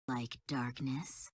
Like darkness?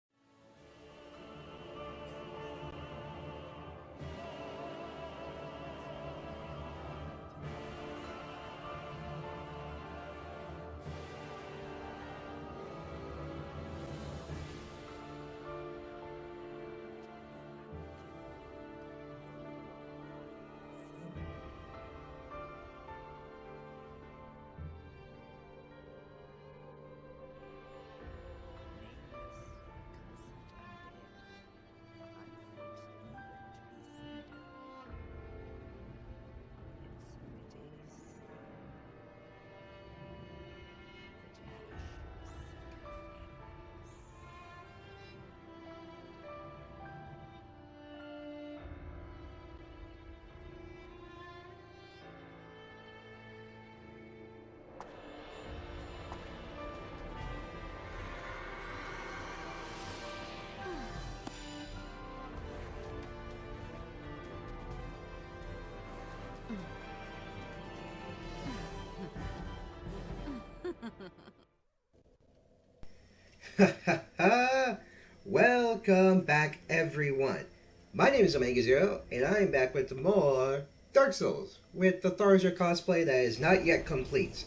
Welcome back, everyone. My name is Omega Zero, and I am back with more Dark Souls with the Tharja cosplay that is not yet complete.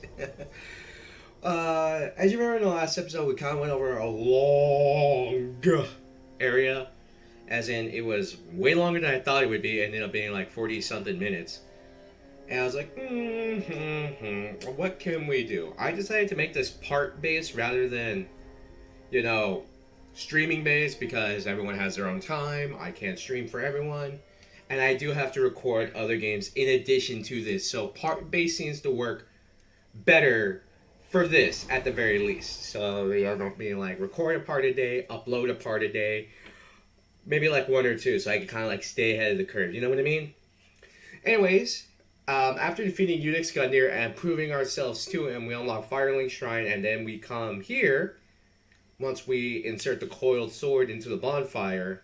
As you remember in the last episode, we kind of went over a long area, as in it was way longer than I thought it would be. It ended up being like 40 something minutes. And I was like, what can we do? I decided to make this part based rather than, streaming based because everyone has their own time. I can't stream for everyone. And I do have to record other games in addition to this. So part based seems to work better for this at the very least. So they end up being like record a part a day, upload a part a day, maybe like one or two, so I can kind of like stay ahead of the curve. You know what I mean? Anyways, after defeating Unix Gundyr and proving ourselves to him, we unlock Firelink Shrine, and then we come here. Once we insert the coiled sword into the bonfire,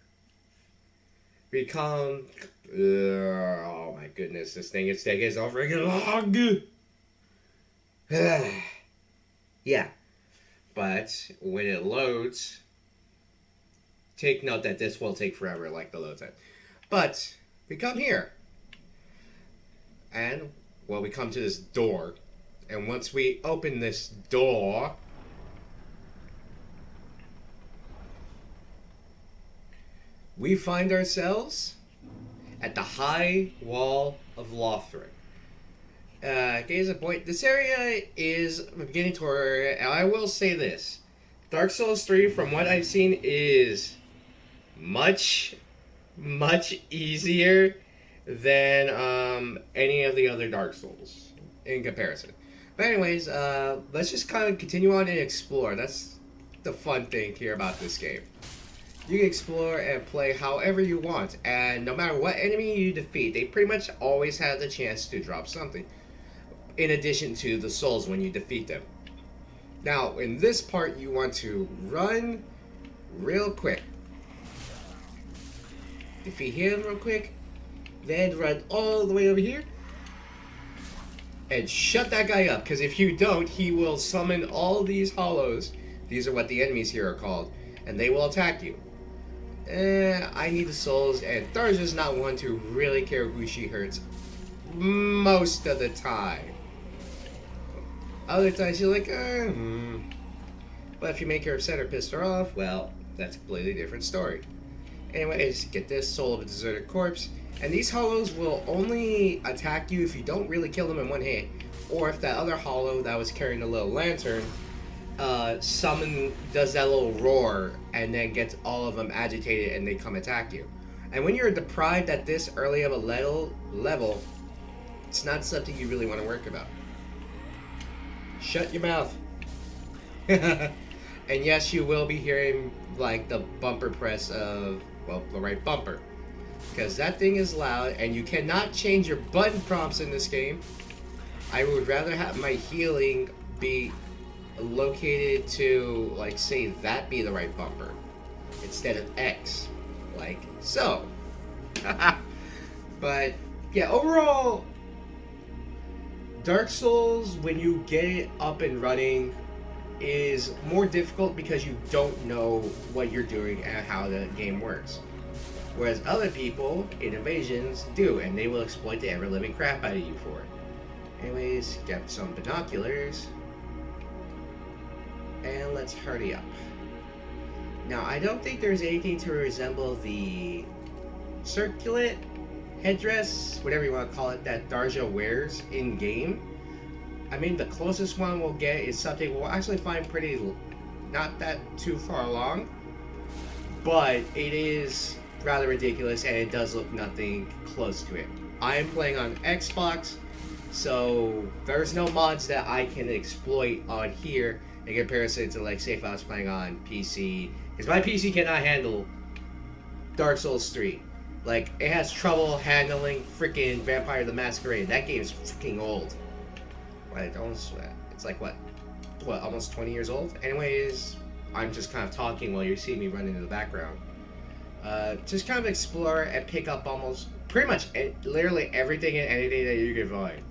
we come. Oh my goodness, this thing is taking so freaking long. Yeah, but when it loads, take note that this will take forever, like the load time. But we come here, and well, we come to this door, and once we open this door, we find ourselves at the high wall of Lothric. Case in point, this area is beginning to worry, and I will say this. Dark Souls 3, from what I've seen, is much, much easier than any of the other Dark Souls in comparison. But anyways, let's just kind of continue on and explore. That's the fun thing here about this game. You can explore and play however you want, and no matter what enemy you defeat, they pretty much always have the chance to drop something, in addition to the souls when you defeat them. Now, in this part, you want to run real quick. Defeat him real quick, then run all the way over here, and shut that guy up, because if you don't, he will summon all these hollows. These are what the enemies here are called, and they will attack you. I need the souls, and Tharja's not one to really care who she hurts most of the time. Other times you're like, But if you make her upset or piss her off, well, that's a completely different story. Anyways, get this soul of a deserted corpse, and these hollows will only attack you if you don't really kill them in one hit, or if that other hollow that was carrying the little lantern does that little roar and then gets all of them agitated and they come attack you. And when you're deprived at this early of a level, it's not something you really want to work about. Shut your mouth. And yes, you will be hearing like the bumper press of, well, the right bumper, because that thing is loud and you cannot change your button prompts in this game. I would rather have my healing be located to, like, say that be the right bumper instead of X, like so. But yeah, overall, Dark Souls, when you get it up and running, is more difficult because you don't know what you're doing and how the game works. Whereas other people in invasions do, and they will exploit the ever-living crap out of you for it. Anyways, get some binoculars. And let's hurry up. Now, I don't think there's anything to resemble the circlet headdress, whatever you want to call it, that Tharja wears in-game. I mean, the closest one we'll get is something we'll actually find pretty, not that too far along, but it is rather ridiculous and it does look nothing close to it. I am playing on Xbox, so there's no mods that I can exploit on here in comparison to, like, say if I was playing on PC, because my PC cannot handle Dark Souls 3. Like, it has trouble handling freaking Vampire the Masquerade. That game is freaking old. Right, it's like what, almost 20 years old? Anyways, I'm just kind of talking while you're seeing me run into the background. Just kind of explore and pick up almost, pretty much, literally everything and anything that you can find.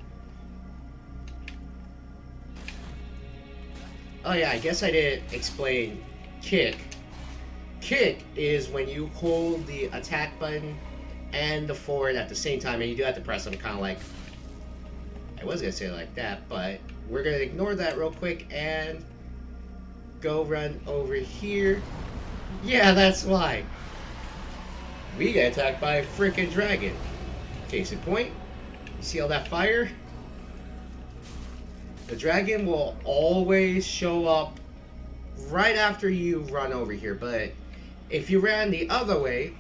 Oh yeah, I guess I didn't explain kick. Kick is when you hold the attack button and the forward at the same time, and you do have to press them kind of like, I was going to say it like that, but we're going to ignore that real quick and go run over here. Yeah, that's why. We get attacked by a freaking dragon. Case in point, you see all that fire? The dragon will always show up right after you run over here, but if you ran the other way,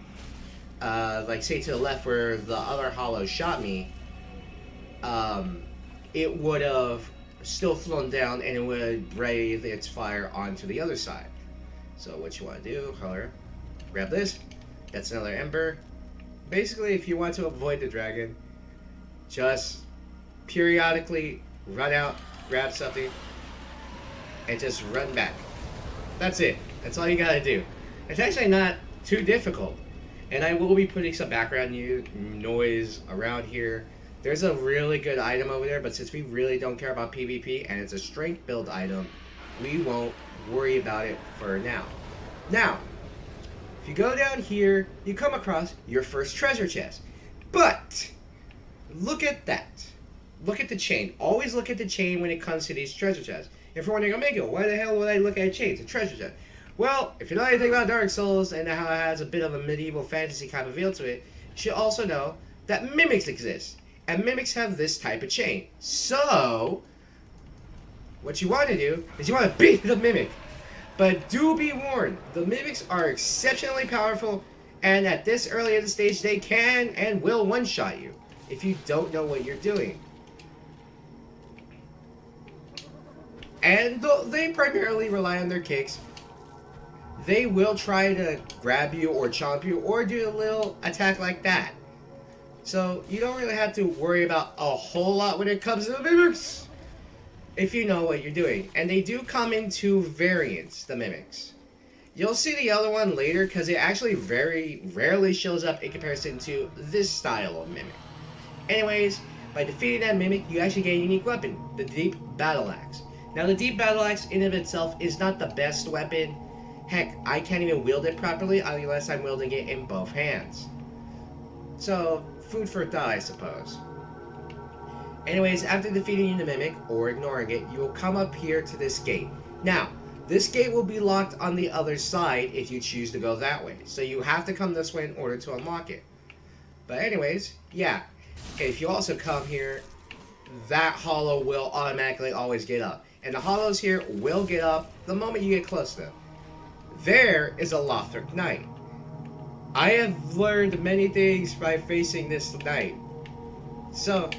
like say to the left where the other hollow shot me, it would have still flown down and it would breathe its fire onto the other side. So what you want to do, however, grab this. That's another ember. Basically, if you want to avoid the dragon, just periodically run out, grab something, and just run back. That's it. That's all you gotta do. It's actually not too difficult. And I will be putting some background noise around here. There's a really good item over there, but since we really don't care about PvP and it's a strength build item, we won't worry about it for now. Now, if you go down here, you come across your first treasure chest. But, look at that. Look at the chain. Always look at the chain when it comes to these treasure chests. If you're wondering, Omega, why the hell would I look at a chain? It's a treasure chest. Well, if you know anything about Dark Souls and how it has a bit of a medieval fantasy kind of feel to it, you should also know that mimics exist. And mimics have this type of chain. So, what you want to do is you want to beat the mimic. But do be warned, the mimics are exceptionally powerful, and at this early in the stage, they can and will one-shot you if you don't know what you're doing. And though they primarily rely on their kicks, they will try to grab you or chomp you or do a little attack like that. So you don't really have to worry about a whole lot when it comes to the mimics if you know what you're doing. And they do come in two variants, the mimics. You'll see the other one later because it actually very rarely shows up in comparison to this style of mimic. Anyways, by defeating that mimic, you actually get a unique weapon, the Deep Battle Axe. Now the Deep Battle Axe in of itself is not the best weapon. Heck, I can't even wield it properly unless I'm wielding it in both hands. So, food for thought, I suppose. Anyways, after defeating the mimic, or ignoring it, you will come up here to this gate. Now, this gate will be locked on the other side if you choose to go that way. So you have to come this way in order to unlock it. But anyways, yeah. If you also come here, that hollow will automatically always get up. And the hollows here will get up the moment you get close to them. There is a Lothric Knight. I have learned many things by facing this knight. So,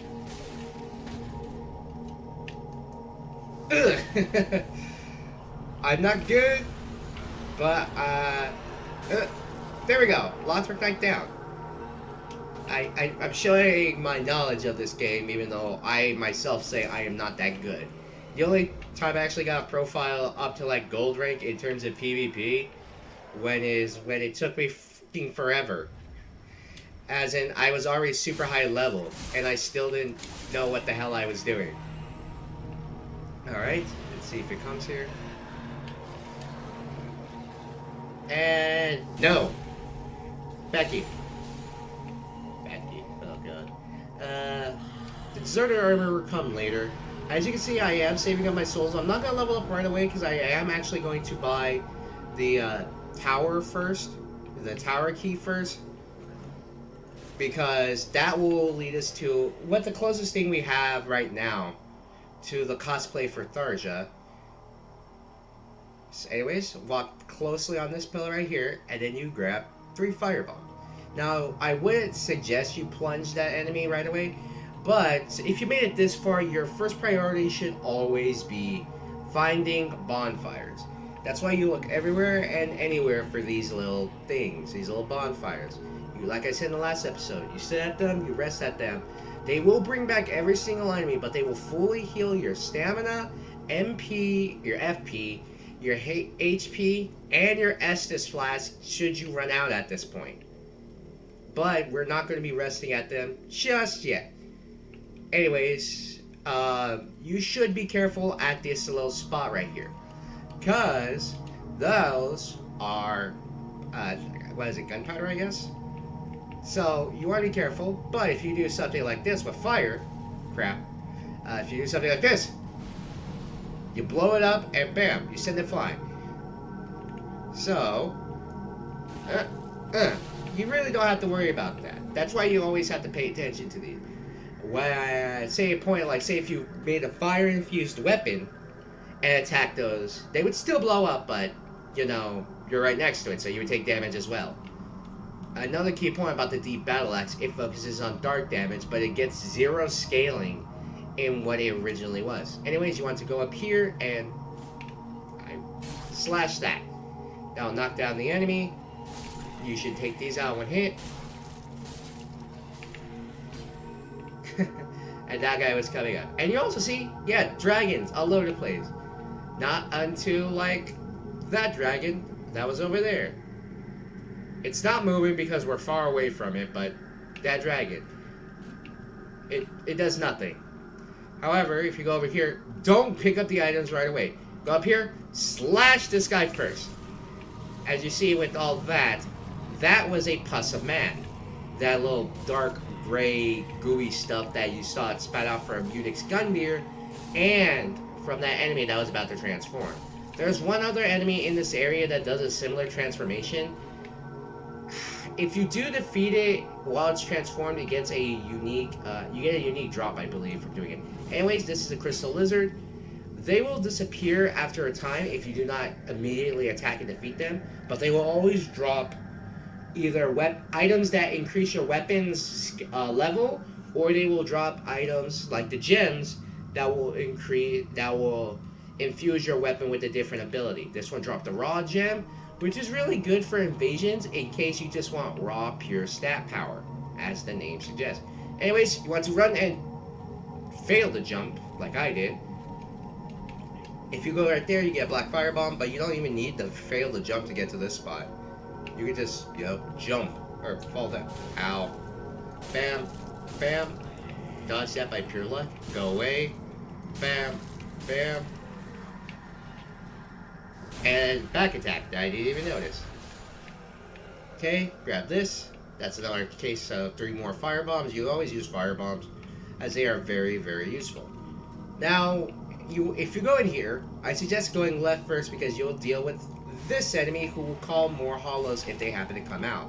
I'm not good, but there we go. Lothric Knight down. I'm showing my knowledge of this game, even though I myself say I am not that good. The only time I actually got a profile up to like gold rank in terms of PvP when it took me fucking forever. As in, I was already super high level, and I still didn't know what the hell I was doing. Alright, let's see if it comes here. And no. Becky. Oh god. The deserter armor will come later. As you can see, I am saving up my souls. I'm not gonna level up right away because I am actually going to buy the tower first, the tower key first, because that will lead us to what the closest thing we have right now to the cosplay for Tharja. So anyways, walk closely on this pillar right here, and then you grab 3 firebombs. Now, I wouldn't suggest you plunge that enemy right away, but if you made it this far, your first priority should always be finding bonfires. That's why you look everywhere and anywhere for these little things, these little bonfires. You, like I said in the last episode, you sit at them, you rest at them. They will bring back every single enemy, but they will fully heal your stamina, MP, your FP, your HP, and your Estus flask should you run out at this point. But we're not going to be resting at them just yet. Anyways, you should be careful at this little spot right here, because those are, what is it, gunpowder, I guess? So, you want to be careful, but if you do something like this with fire, if you do something like this, you blow it up, and bam, you send it flying. So, you really don't have to worry about that. That's why you always have to pay attention to these. When say a point, like say if you made a fire-infused weapon and attacked those, they would still blow up, but, you know, you're right next to it, so you would take damage as well. Another key point about the Deep Battle Axe, it focuses on dark damage, but it gets 0 scaling in what it originally was. Anyways, you want to go up here and slash that. That'll knock down the enemy. You should take these out one hit. And that guy was coming up. And you also see, yeah, dragons all over the place. Not unto, like, that dragon that was over there. It's not moving because we're far away from it, but that dragon, it does nothing. However, if you go over here, don't pick up the items right away. Go up here, slash this guy first. As you see with all that, that was a pus of man. That little dark gray gooey stuff that you saw it spat out from Unix Gundyr and from that enemy that was about to transform. There's one other enemy in this area that does a similar transformation. If you do defeat it while it's transformed, it gets a unique, you get a unique drop, I believe, from doing it. Anyways, this is a crystal lizard. They will disappear after a time if you do not immediately attack and defeat them, but they will always drop either items that increase your weapon's level, or they will drop items like the gems that will infuse your weapon with a different ability. This one dropped the raw gem, which is really good for invasions in case you just want raw pure stat power, as the name suggests. Anyways, you want to run and fail to jump like I did. If you go right there, you get a black firebomb, but you don't even need to fail to jump to get to this spot. You can just, you know, jump or fall down. Ow. Bam. Bam. Dodge that by pure luck. Go away. Bam. Bam. And back attack that I didn't even notice. Okay, grab this. That's another case of 3 more firebombs. You always use firebombs, as they are very, very useful. Now, if you go in here, I suggest going left first because you'll deal with this enemy who will call more hollows if they happen to come out.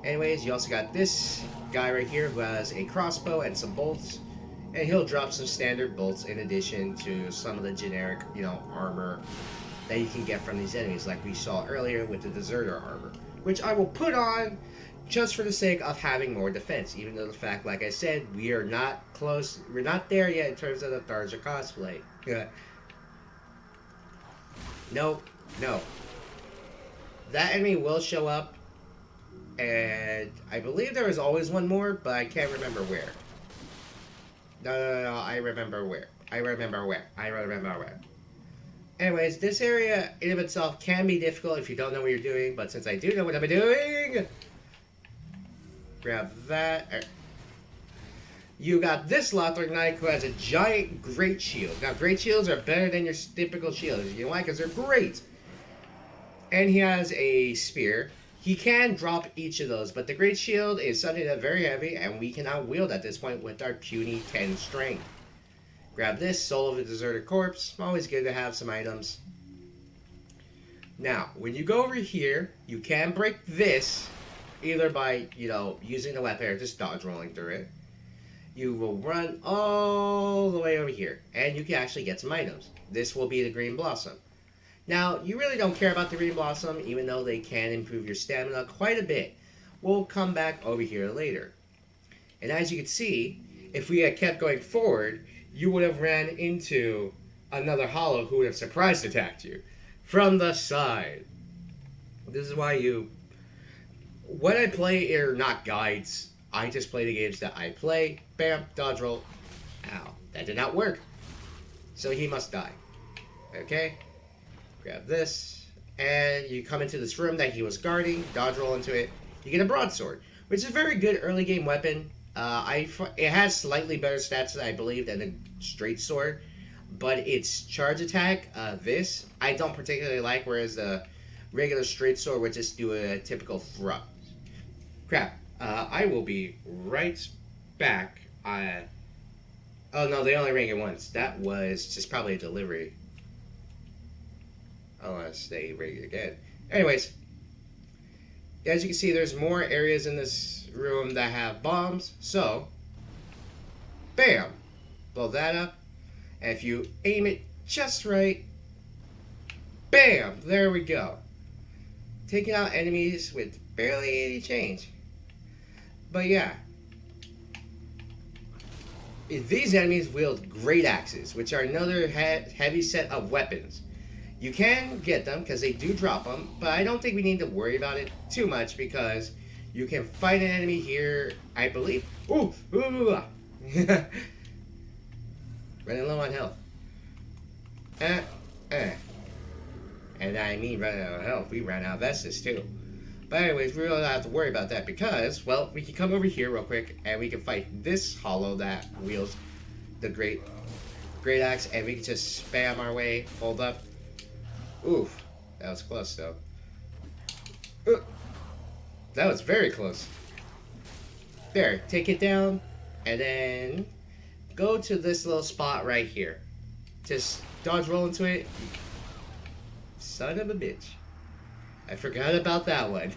Anyways, you also got this guy right here who has a crossbow and some bolts, and he'll drop some standard bolts in addition to some of the generic, you know, armor that you can get from these enemies, like we saw earlier with the deserter armor, which I will put on just for the sake of having more defense, even though the fact, like I said, we are not close, we're not there yet in terms of the Tharja cosplay. No. That enemy will show up, and I believe there was always one more, but I can't remember where. No, I remember where. Anyways, this area in of itself can be difficult if you don't know what you're doing, but since I do know what I'm doing, grab that. You got this Lothric Knight who has a giant great shield. Now, great shields are better than your typical shields. You know why? Because they're great. And he has a spear. He can drop each of those, but the Great Shield is something that's very heavy, and we cannot wield at this point with our puny 10 strength. Grab this, Soul of a Deserted Corpse. Always good to have some items. Now, when you go over here, you can break this, either by, using the weapon or just dodge rolling through it. You will run all the way over here, and you can actually get some items. This will be the Green Blossom. Now, you really don't care about the Green Blossom, even though they can improve your stamina quite a bit. We'll come back over here later. And as you can see, if we had kept going forward, you would have ran into another hollow who would have surprise attacked you from the side. This is why when I play are not guides, I just play the games that I play. Bam, dodge roll. Ow, that did not work. So he must die. Okay, grab this, and you come into this room that he was guarding, dodge roll into it. You get a broadsword, which is a very good early game weapon. It has slightly better stats, I believe, than a straight sword, but its charge attack, this, I don't particularly like, whereas the regular straight sword would just do a typical thrust. Crap. I will be right back. Oh no, they only rang it once. That was just probably a delivery. Unless they ring it again. Anyways, as you can see, there's more areas in this room that have bombs. So, bam! Blow that up. And if you aim it just right, bam! There we go. Taking out enemies with barely any change. But yeah, these enemies wield great axes, which are another heavy set of weapons. You can get them because they do drop them, but I don't think we need to worry about it too much because you can fight an enemy here, I believe. Ooh, running low on health. And I mean running out of health. We ran out of Estus too. But anyways, we really don't have to worry about that because, well, we can come over here real quick and we can fight this hollow that wields the great axe, and we can just spam our way. Hold up. Oof. That was close, though. That was very close. There. Take it down. And then go to this little spot right here. Just dodge roll into it. Son of a bitch. I forgot about that one.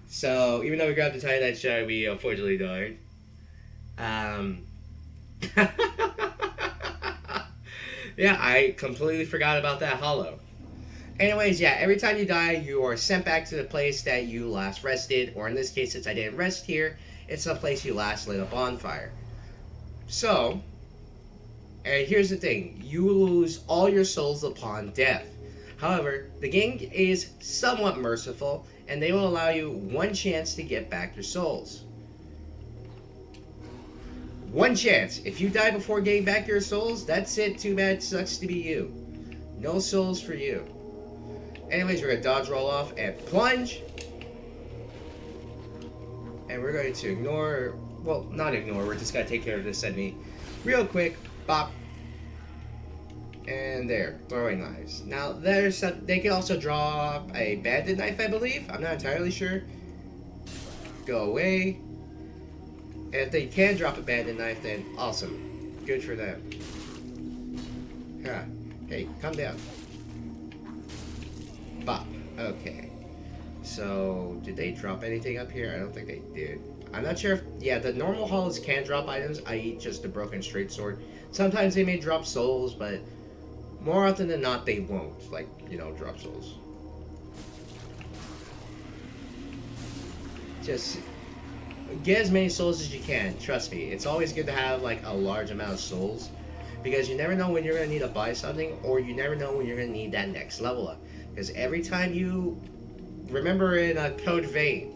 So, even though we grabbed the Titanite shard, we unfortunately died. Yeah, I completely forgot about that hollow. Anyways, yeah, every time you die, you are sent back to the place that you last rested, or in this case, since I didn't rest here, it's the place you last lit a bonfire. So, and here's the thing, you lose all your souls upon death. However, the game is somewhat merciful, and they will allow you one chance to get back your souls. One chance. If you die before getting back your souls, that's it. Too bad. Sucks to be you. No souls for you. Anyways, we're going to dodge roll off and plunge. And we're going to ignore, well, not ignore, we're just going to take care of this enemy real quick. Bop. And there, throwing knives. Now, they can also drop a bandit knife, I believe. I'm not entirely sure. Go away. And if they can drop a bandit knife, then awesome. Good for them. Huh. Hey, calm down. Bop. Okay. So, did they drop anything up here? I don't think they did. I'm not sure if... Yeah, the normal halls can drop items, i.e. just a broken straight sword. Sometimes they may drop souls, but... more often than not, they won't, like, drop souls. Just get as many souls as you can. Trust me, it's always good to have, like, a large amount of souls. Because you never know when you're going to need to buy something, or you never know when you're going to need that next level up. Because every time you... Remember in Code Vein,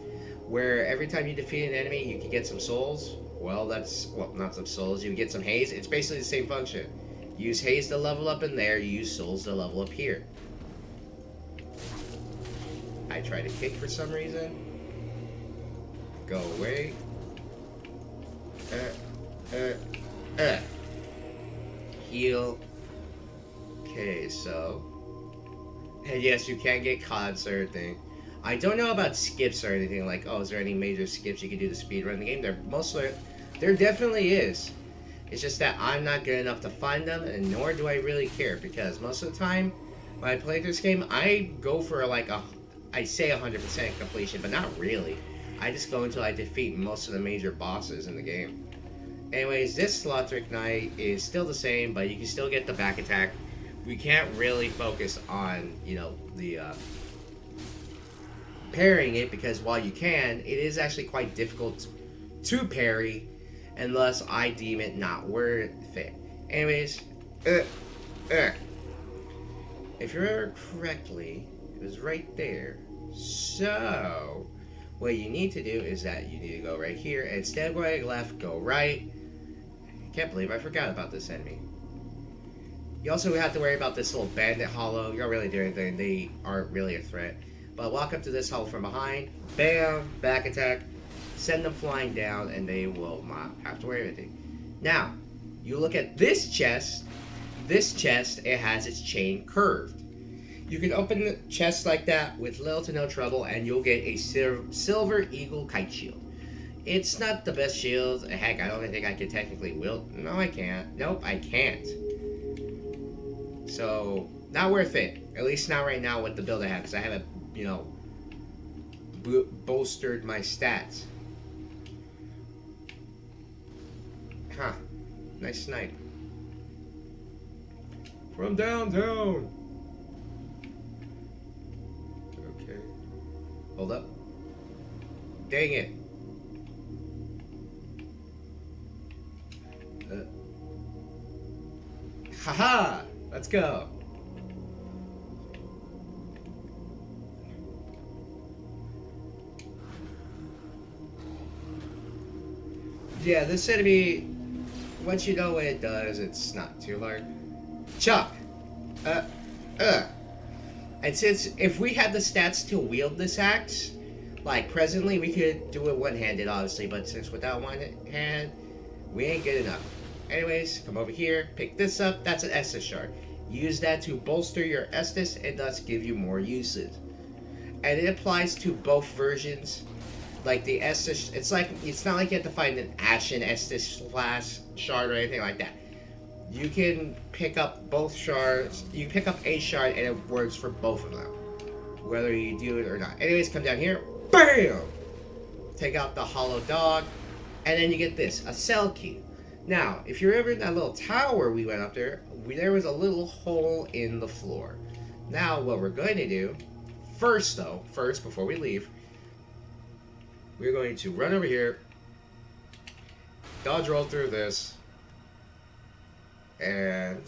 where every time you defeat an enemy, you can get some souls? Well, that's... Well, not some souls, you get some haze. It's basically the same function. Use haze to level up in there, you use souls to level up here. I try to kick for some reason. Go away. Heal. Okay, so... And yes, you can get caught in certain thing. I don't know about skips or anything like, oh, is there any major skips you can do to speedrun the game? There definitely is. It's just that I'm not good enough to find them, and nor do I really care, because most of the time when I play this game, I go for like I say 100% completion, but not really. I just go until I defeat most of the major bosses in the game. Anyways, this Lothric Knight is still the same, but you can still get the back attack. We can't really focus on, the parrying it, because while you can, it is actually quite difficult to parry, and thus I deem it not worth it. Anyways, if you remember correctly, it was right there. So, what you need to do is that you need to go right here. Instead of going left, go right. I can't believe I forgot about this enemy. You also have to worry about this little bandit hollow. You don't really do anything. They aren't really a threat. But walk up to this hollow from behind. Bam! Back attack. Send them flying down, and they will not have to worry about anything. Now, you look at this chest. This chest, it has its chain curved. You can open the chest like that with little to no trouble, and you'll get a silver eagle kite shield. It's not the best shield. Heck, I don't think I can technically wield. No, I can't. Nope, I can't. So, not worth it. At least not right now with the build I have, because I haven't, bolstered my stats. Huh. Nice snipe. From downtown. Okay. Hold up. Dang it. Haha! Let's go. Yeah, this enemy, once you know what it does, it's not too hard. Chuck! And since, if we had the stats to wield this axe, like presently, we could do it one-handed, obviously, but since without one hand, we ain't good enough. Anyways, come over here, pick this up, that's an Estus shard. Use that to bolster your Estus and thus give you more uses. And it applies to both versions. Like the Estus, it's not like you have to find an Ashen Estus Flash shard or anything like that. You can pick up both shards, you can pick up a shard and it works for both of them. Whether you do it or not. Anyways, come down here, BAM! Take out the hollow dog, and then you get this, a cell key. Now, if you remember that little tower we went up there, there was a little hole in the floor. Now, what we're going to do, first before we leave, we're going to run over here, dodge roll through this, and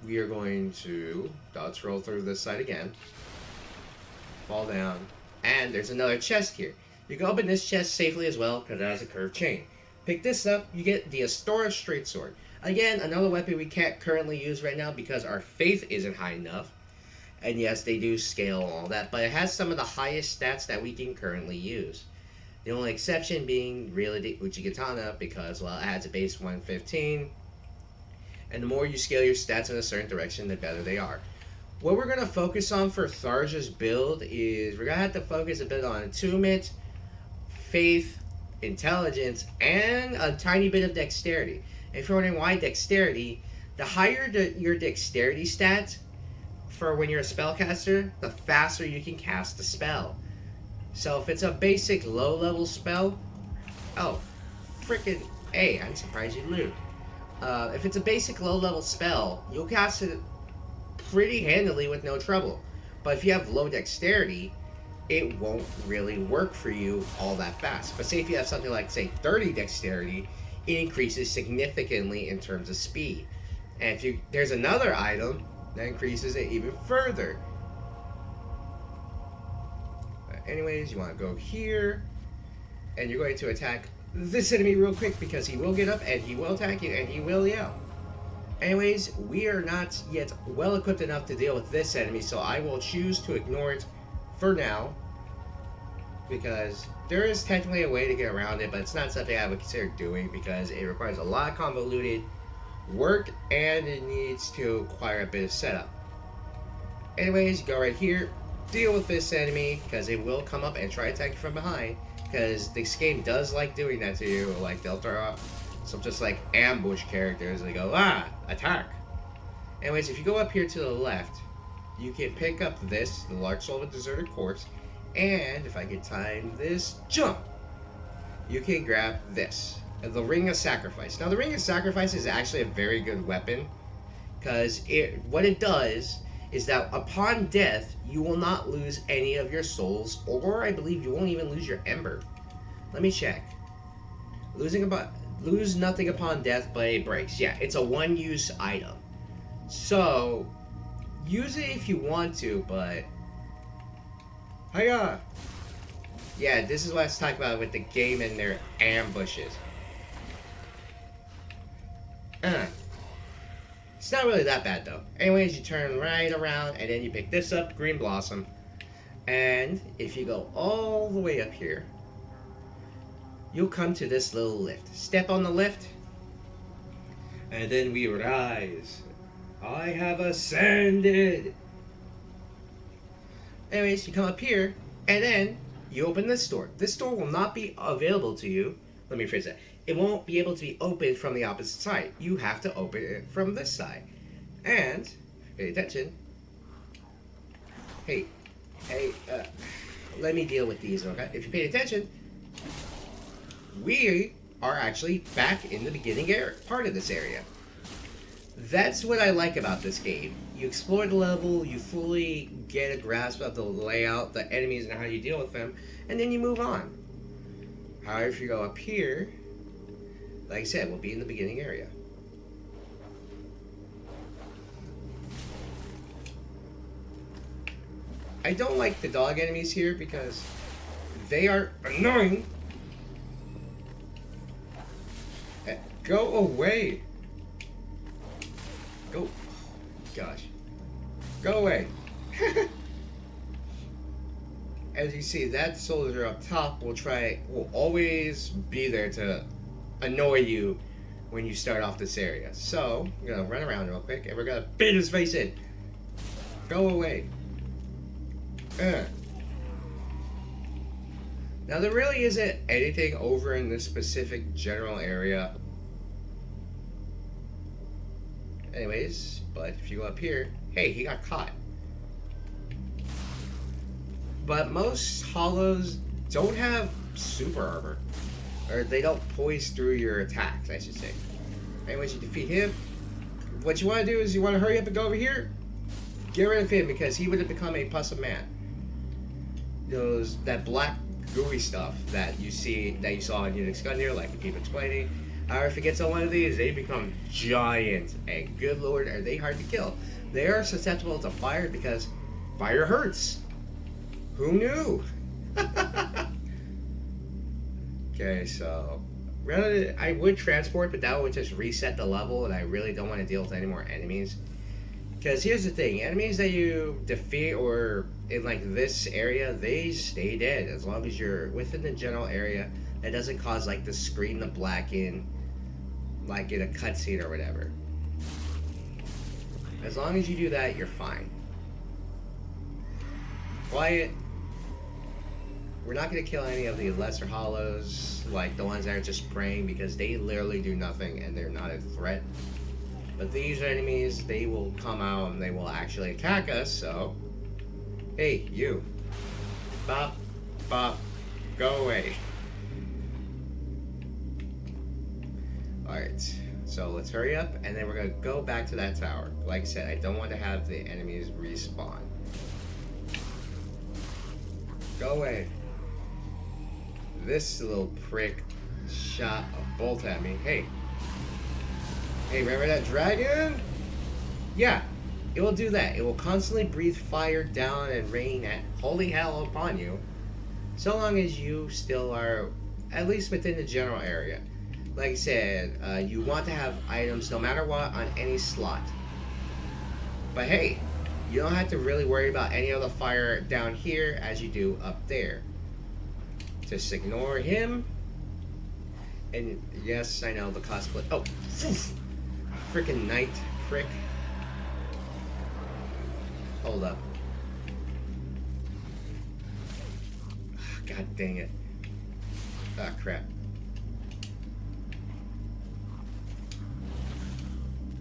we are going to dodge roll through this side again, fall down, and there's another chest here. You can open this chest safely as well, because it has a curved chain. Pick this up, you get the Astora Straight Sword. Again, another weapon we can't currently use right now because our faith isn't high enough. And yes, they do scale and all that, but it has some of the highest stats that we can currently use. The only exception being really the Uchigatana because, well, it has a base 115. And the more you scale your stats in a certain direction, the better they are. What we're going to focus on for Tharja's build is we're going to have to focus a bit on attunement, faith, intelligence, and a tiny bit of dexterity. And if you're wondering why dexterity, the higher your dexterity stats for when you're a spellcaster, the faster you can cast a spell. So if it's a basic low-level spell, oh, freaking A, I'm surprised you loot. If it's a basic low-level spell, you'll cast it pretty handily with no trouble. But if you have low dexterity, it won't really work for you all that fast. But say if you have something like, say, 30 dexterity, it increases significantly in terms of speed. And if there's another item that increases it even further. But anyways, you want to go here, and you're going to attack this enemy real quick because he will get up and he will attack you and he will yell. Anyways, we are not yet well equipped enough to deal with this enemy, so I will choose to ignore it for now, because there is technically a way to get around it, but it's not something I would consider doing because it requires a lot of convoluted work and it needs to require a bit of setup. Anyways, you go right here, deal with this enemy, because they will come up and try to attack you from behind, because this game does like doing that to you. Like, they'll throw out some just like ambush characters, and they go, attack. Anyways, if you go up here to the left, you can pick up this, the large soul of a deserted corpse, and if I can time this, jump! You can grab this, the Ring of Sacrifice. Now, the Ring of Sacrifice is actually a very good weapon, because what it does is that upon death, you will not lose any of your souls, or I believe you won't even lose your ember. Let me check. Lose nothing upon death, but it breaks. Yeah, it's a one-use item. So, use it if you want to, but... Hiya! Yeah, this is what I was talking about with the game and their ambushes. It's not really that bad, though. Anyways, you turn right around, and then you pick this up, Green Blossom. And if you go all the way up here, you'll come to this little lift. Step on the lift, and then we rise. I have ascended. Anyways, you come up here, and then you open this door. This door will not be available to you. Let me phrase that. It won't be able to be opened from the opposite side. You have to open it from this side. And, pay attention. Hey, let me deal with these, okay? If you pay attention, we are actually back in the beginning part of this area. That's what I like about this game. You explore the level, you fully get a grasp of the layout, the enemies, and how you deal with them, and then you move on. However, if you go up here, like I said, we'll be in the beginning area. I don't like the dog enemies here because they are annoying. Go away. Go. Gosh. Go away. As you see, that soldier up top will always be there to annoy you when you start off this area. So, I'm gonna run around real quick and we're gonna beat his face in. Go away. Now, there really isn't anything over in this specific general area. Anyways, but if you go up here, hey, he got caught. But most hollows don't have super armor. Or they don't poise through your attacks, I should say. Anyways, you defeat him. What you want to do is you want to hurry up and go over here. Get rid of him because he would have become a puss of man. That black gooey stuff that you saw in Unix Gunneer, like we keep explaining. However, if it gets on one of these, they become giant. And good lord, are they hard to kill. They are susceptible to fire because fire hurts. Who knew? Okay, so I would transport, but that would just reset the level, and I really don't want to deal with any more enemies. Because here's the thing, enemies that you defeat or in like this area, they stay dead as long as you're within the general area. It doesn't cause like the screen to blacken like in a cutscene or whatever. As long as you do that, you're fine. Quiet. We're not going to kill any of the lesser hollows, like the ones that are just praying, because they literally do nothing and they're not a threat. But these enemies, they will come out and they will actually attack us, so... Hey, you. Bop, bop, go away. Alright, so let's hurry up, and then we're going to go back to that tower. Like I said, I don't want to have the enemies respawn. Go away. This little prick shot a bolt at me. Hey. Hey, remember that dragon? Yeah, it will do that. It will constantly breathe fire down and rain at holy hell upon you. So long as you still are at least within the general area. Like I said, you want to have items no matter what on any slot. But hey, you don't have to really worry about any of the fire down here as you do up there. Just ignore him. And yes, I know the cosplay. Oh, freaking knight prick. Hold up. God dang it. Ah, crap.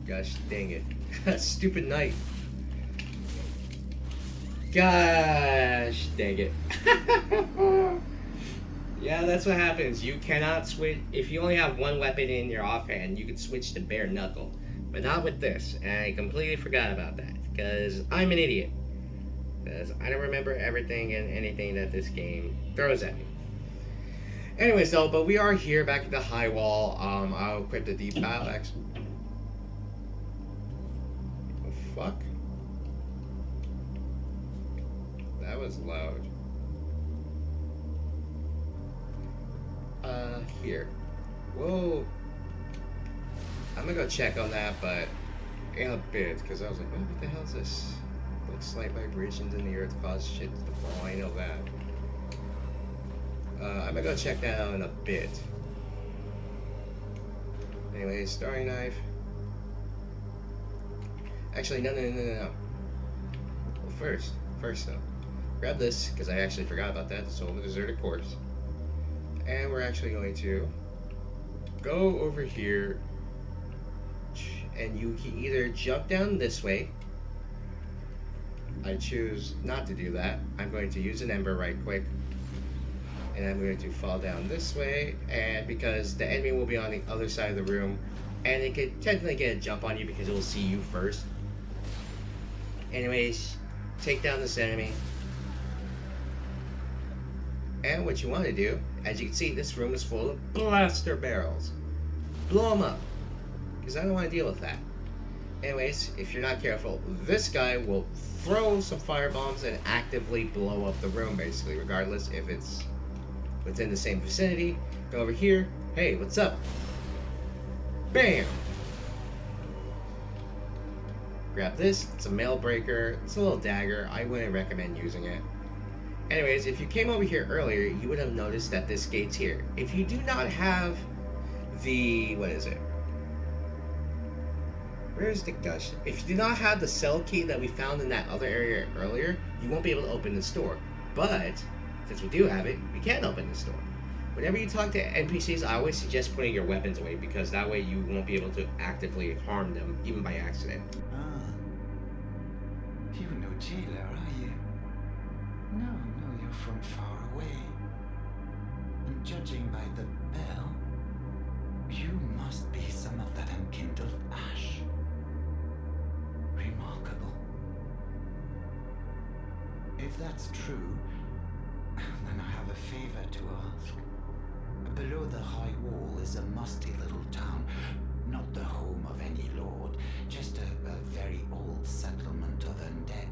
Gosh dang it. That stupid knight. Gosh dang it. Yeah, that's what happens. You cannot switch. If you only have one weapon in your offhand, you can switch to bare knuckle. But not with this. And I completely forgot about that. Because I'm an idiot. Because I don't remember everything and anything that this game throws at me. Anyways, though, but we are here back at the high wall. I'll equip the deep battle axe. Oh, fuck. That was loud. Here. Whoa. I'm gonna go check on that, but in a bit, because I was like, what the hell is this? Like slight vibrations in the earth cause shit to fall. I know that. I'm gonna go check that out in a bit. Anyways, starry knife. Actually, no. Well, first though, grab this because I actually forgot about that. The soul of the deserted corpse. And we're actually going to go over here, and you can either jump down this way. I choose not to do that. I'm going to use an ember right quick, and I'm going to fall down this way, and because the enemy will be on the other side of the room, and it could technically get a jump on you because it will see you first. Anyways, take down this enemy. And what you want to do, as you can see, this room is full of blaster barrels. Blow them up, because I don't want to deal with that. Anyways, if you're not careful, this guy will throw some firebombs and actively blow up the room, basically, regardless if it's within the same vicinity. Go over here. Hey, what's up? Bam! Grab this. It's a mail breaker. It's a little dagger. I wouldn't recommend using it. Anyways, if you came over here earlier, you would have noticed that this gate's here. If you do not have the... what is it? Where's the gosh? If you do not have the cell key that we found in that other area earlier, you won't be able to open this door. But, since we do have it, we can open this door. Whenever you talk to NPCs, I always suggest putting your weapons away, because that way you won't be able to actively harm them, even by accident. You're no jailer, are you? No, you're from far away. And judging by the bell, you must be some of that unkindled ash. Remarkable. If that's true, then I have a favor to ask. Below the high wall is a musty little town, not the home of any lord, just a very old settlement of undead.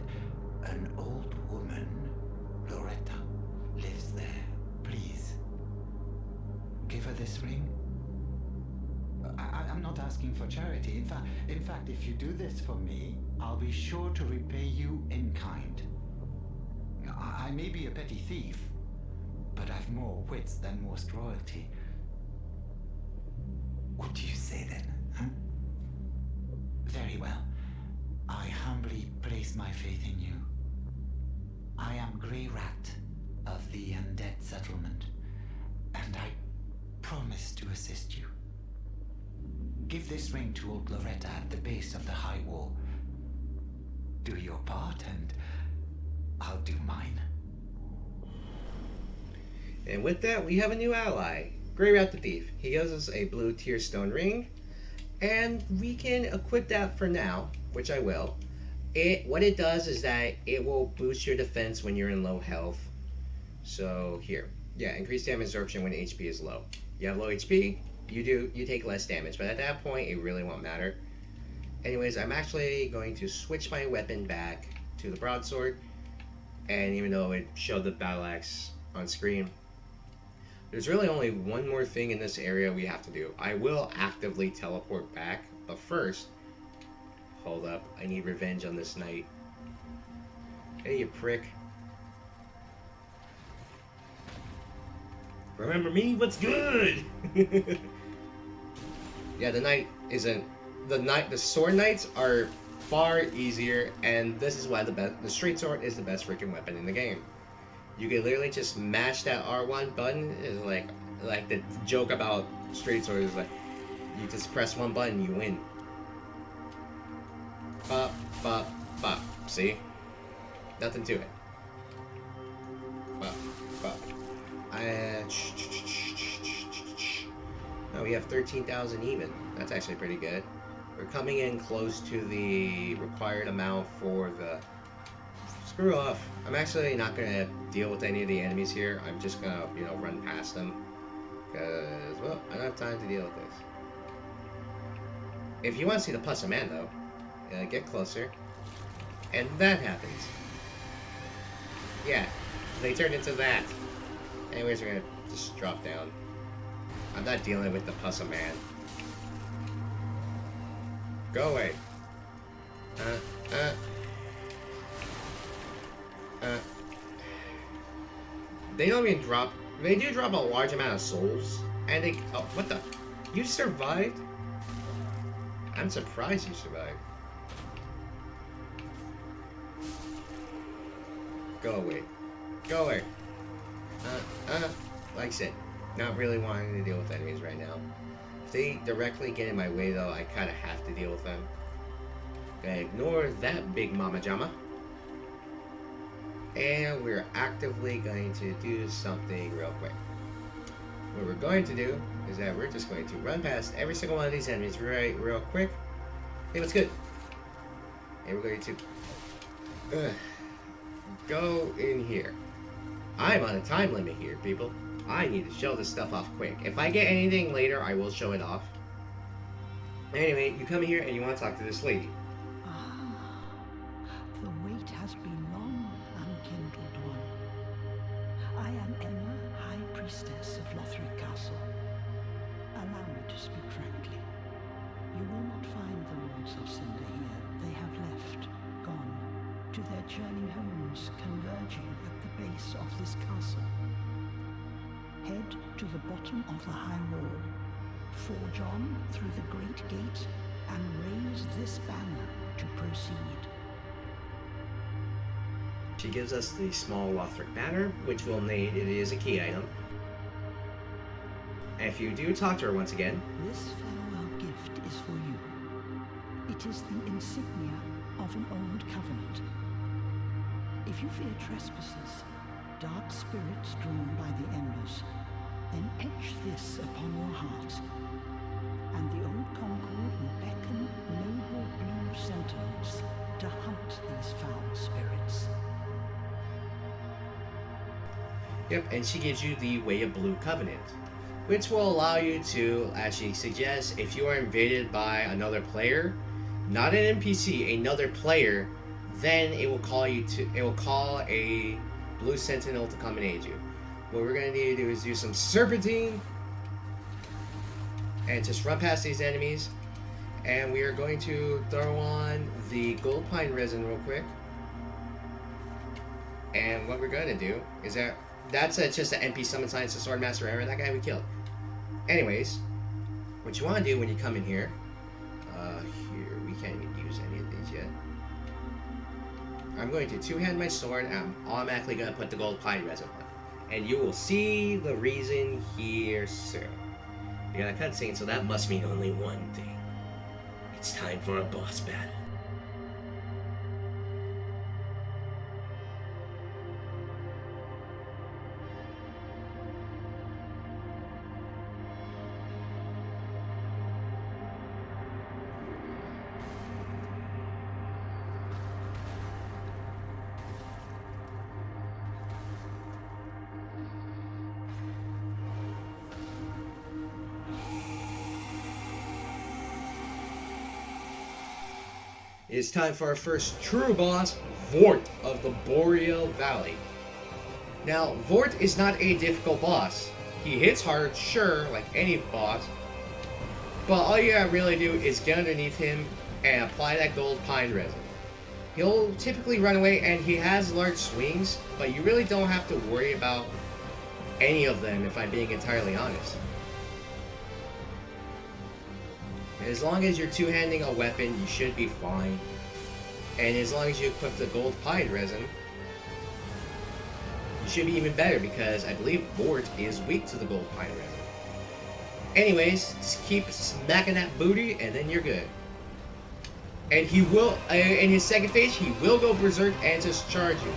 An old woman, Loretta, lives there. Please, give her this ring. I'm not asking for charity. In fact, if you do this for me, I'll be sure to repay you in kind. I may be a petty thief, but I've more wits than most royalty. What do you say then, huh? Very well. I humbly place my faith in you. I am Grey Rat of the undead settlement, and I promise to assist you. Give this ring to old Loretta at the base of the high wall. Do your part, and I'll do mine. And with that, we have a new ally, Grey Rat the Thief. He gives us a blue tier stone ring, and we can equip that for now, which I will. What it does is that it will boost your defense when you're in low health. So here, yeah, increase damage absorption when HP is low. You have low HP, you take less damage, but at that point, it really won't matter. Anyways, I'm actually going to switch my weapon back to the broadsword, and even though it showed the battle axe on screen, there's really only one more thing in this area we have to do. I will actively teleport back, but first, hold up, I need revenge on this knight. Hey, you prick. Remember me? What's good? Yeah, the knight isn't... The sword knights are far easier, and this is why the straight sword is the best freaking weapon in the game. You can literally just mash that R1 button. Is like the joke about straight sword is like you just press one button, you win. Bop, bop, bop. See? Nothing to it. Bop, bop. Oh, we have 13,000 even. That's actually pretty good. We're coming in close to the required amount for the... Screw off. I'm actually not going to deal with any of the enemies here. I'm just going to, run past them. Because, well, I don't have time to deal with this. If you want to see the Pus of Man, though, get closer. And that happens. Yeah, they turned into that. Anyways, we're going to just drop down. I'm not dealing with the Pus of Man. Go away. They don't even drop. They do drop a large amount of souls, and they. Oh, what the? You survived? I'm surprised you survived. Go away. Go away. Like I said, not really wanting to deal with enemies right now. If they directly get in my way, though, I kind of have to deal with them. Okay, ignore that big mama jama. And we're actively going to do something real quick. What we're going to do is that we're just going to run past every single one of these enemies real quick. Hey, what's good? And we're going to go in here. I'm on a time limit here, people. I need to show this stuff off quick. If I get anything later, I will show it off. Anyway, you come here and you want to talk to this lady. The wait has been long, unkindled one. I am Emma, High Priestess of Lothric Castle. Allow me to speak frankly. You will not find the Lords of Cinder here. They have left, gone, to their churning homes, converging at the base of this castle. Head to the bottom of the high wall, forge on through the great gate, and raise this banner to proceed. She gives us the small Lothric banner, which we'll need. It is a key item. And if you do talk to her once again... This farewell gift is for you. It is the insignia of an old covenant. If you fear trespassers, dark spirits drawn by the embers, then etch this upon your heart, and the old Concord will beckon noble blue sentinels to hunt these foul spirits. Yep, and she gives you the Way of Blue Covenant, which will allow you to, as she suggests, if you are invaded by another player, not an NPC, another player, then it will call a blue sentinel to come and aid you. What we're going to need to do is do some serpentine and just run past these enemies. And we are going to throw on the gold pine resin real quick. And what we're going to do is that's just an NP summon science, the sword master error, that guy we killed. Anyways, what you want to do when you come in here, here, we can't even use any of these yet. I'm going to two-hand my sword, and I'm automatically going to put the gold pine resin on. And you will see the reason here soon. We got a cutscene, so that must mean only one thing. It's time for a boss battle. It's time for our first true boss, Vordt of the Boreal Valley. Now, Vordt is not a difficult boss. He hits hard, sure, like any boss, but all you gotta really do is get underneath him and apply that gold pine resin. He'll typically run away, and he has large swings, but you really don't have to worry about any of them, if I'm being entirely honest. As long as you're two-handing a weapon, you should be fine. And as long as you equip the gold pine resin, you should be even better, because I believe Vordt is weak to the gold pine resin. Anyways, just keep smacking that booty, and then you're good. And he will, in his second phase, he will go berserk and just charge you.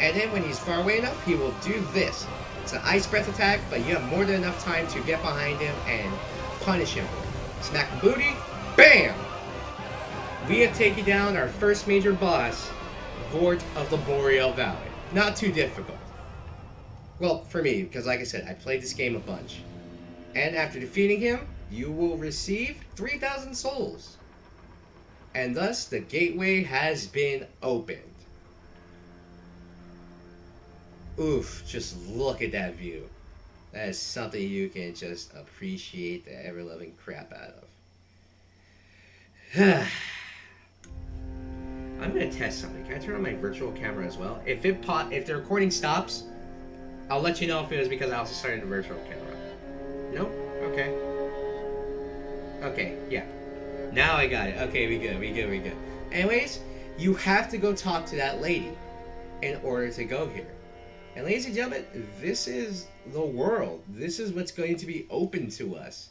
And then when he's far away enough, he will do this. It's an ice breath attack, but you have more than enough time to get behind him and punish him for it. Smack the booty, BAM! We have taken down our first major boss, Vordt of the Boreal Valley. Not too difficult. Well, for me, because like I said, I played this game a bunch. And after defeating him, you will receive 3,000 souls. And thus, the gateway has been opened. Oof, just look at that view. That is something you can just appreciate the ever-loving crap out of. I'm gonna test something. Can I turn on my virtual camera as well? If the recording stops, I'll let you know if it was because I also started the virtual camera. Nope? Okay. Okay, yeah. Now I got it. Okay, we good. Anyways, you have to go talk to that lady in order to go here. And ladies and gentlemen, this is the world. This is what's going to be open to us.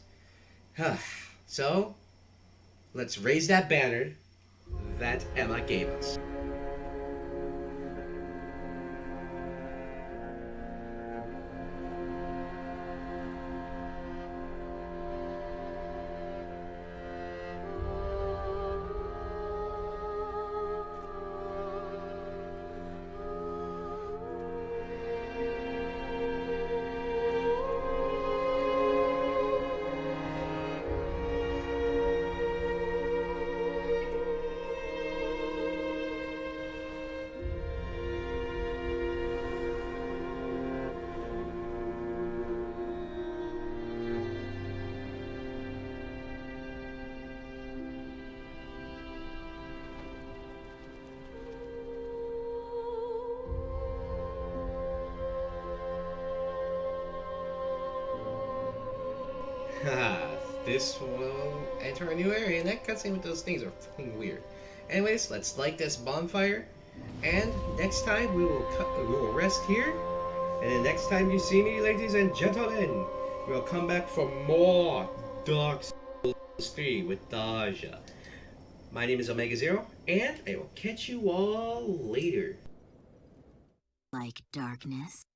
So, let's raise that banner that Emma gave us. This will enter a new area, and that cutscene with those things are fucking weird. Anyways, let's light this bonfire, and next time we will rest here, and then next time you see me, ladies and gentlemen, we'll come back for more Dark Souls 3 with Tharja. My name is Omega Zero, and I will catch you all later. Like darkness?